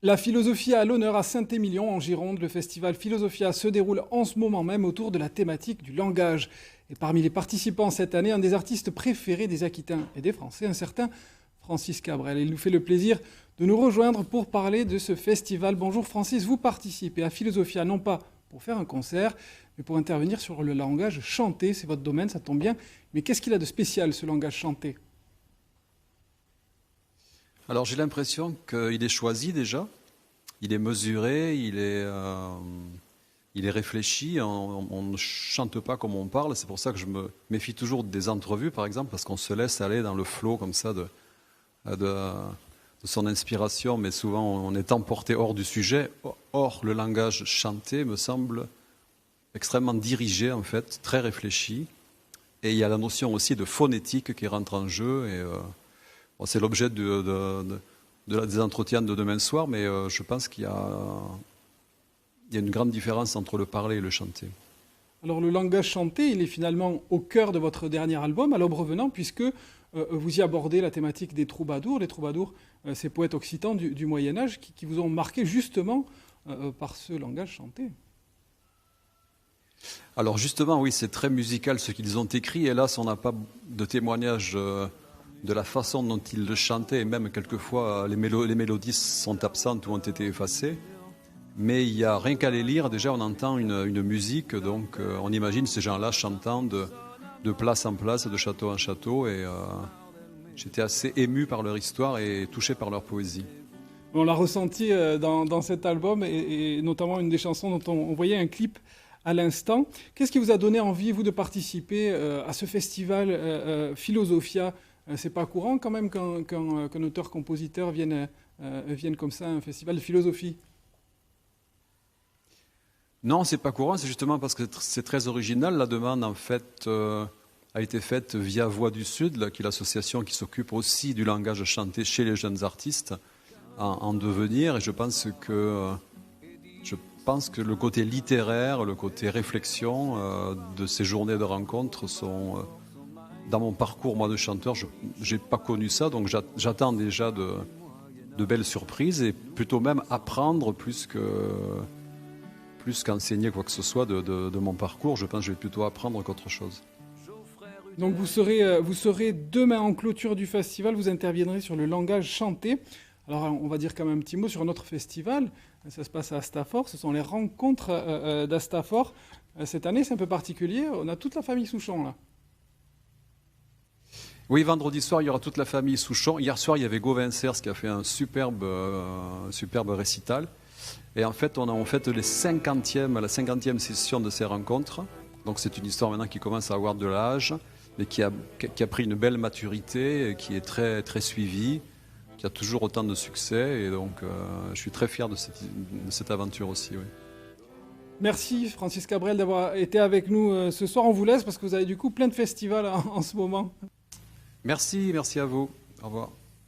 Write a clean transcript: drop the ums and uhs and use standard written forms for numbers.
La philosophie à l'honneur à Saint-Émilion, en Gironde. Le festival Philosophia se déroule en ce moment même autour de la thématique du langage. Et parmi les participants cette année, un des artistes préférés des Aquitains et des Français, un certain Francis Cabrel. Il nous fait le plaisir de nous rejoindre pour parler de ce festival. Bonjour Francis, vous participez à Philosophia non pas pour faire un concert, mais pour intervenir sur le langage chanté. C'est votre domaine, ça tombe bien. Mais qu'est-ce qu'il a de spécial, ce langage chanté ? Alors j'ai l'impression qu'il est choisi déjà, il est mesuré, il est réfléchi, on ne chante pas comme on parle, c'est pour ça que je me méfie toujours des entrevues par exemple, parce qu'on se laisse aller dans le flot comme ça de son inspiration, mais souvent on est emporté hors du sujet. Or le langage chanté me semble extrêmement dirigé en fait, très réfléchi, et il y a la notion aussi de phonétique qui rentre en jeu, et c'est l'objet des entretiens de demain soir, mais je pense qu'il y a une grande différence entre le parler et le chanter. Alors le langage chanté, il est finalement au cœur de votre dernier album, à l'aube revenant, puisque vous y abordez la thématique des troubadours. Les troubadours, ces poètes occitans du Moyen-Âge qui vous ont marqué justement par ce langage chanté. Alors justement, oui, c'est très musical ce qu'ils ont écrit. Hélas, on n'a pas de témoignage de la façon dont ils le chantaient, et même quelquefois les mélodies sont absentes ou ont été effacées. Mais il y a rien qu'à les lire, déjà on entend une musique, donc on imagine ces gens-là chantant de place en place, de château en château, et j'étais assez ému par leur histoire et touché par leur poésie. On l'a ressenti dans cet album, et notamment une des chansons dont on voyait un clip à l'instant. Qu'est-ce qui vous a donné envie, vous, de participer à ce festival Philosophia ? C'est pas courant quand même qu'un auteur-compositeur vienne comme ça à un festival de philosophie. Non, c'est pas courant, c'est justement parce que c'est très original. La demande, en fait, a été faite via Voix du Sud, là, qui est l'association qui s'occupe aussi du langage chanté chez les jeunes artistes en devenir. Et je pense que le côté littéraire, le côté réflexion de ces journées de rencontres sont... dans mon parcours, moi, de chanteur, je n'ai pas connu ça, donc j'attends déjà de belles surprises, et plutôt même apprendre plus qu'enseigner quoi que ce soit de mon parcours. Je pense que je vais plutôt apprendre qu'autre chose. Donc vous serez demain en clôture du festival, vous interviendrez sur le langage chanté. Alors on va dire quand même un petit mot sur notre festival. Ça se passe à Astafort, ce sont les rencontres d'Astafort. Cette année, c'est un peu particulier, on a toute la famille Souchon là. Oui, vendredi soir, il y aura toute la famille Souchon. Hier soir, il y avait Gauvin Cers qui a fait un superbe récital. Et en fait, on fête la 50e session de ces rencontres. Donc c'est une histoire maintenant qui commence à avoir de l'âge, mais qui a pris une belle maturité, qui est très, très suivie, qui a toujours autant de succès. Et donc je suis très fier de cette aventure aussi. Oui. Merci Francis Cabrel d'avoir été avec nous ce soir. On vous laisse parce que vous avez du coup plein de festivals en ce moment. Merci à vous. Au revoir.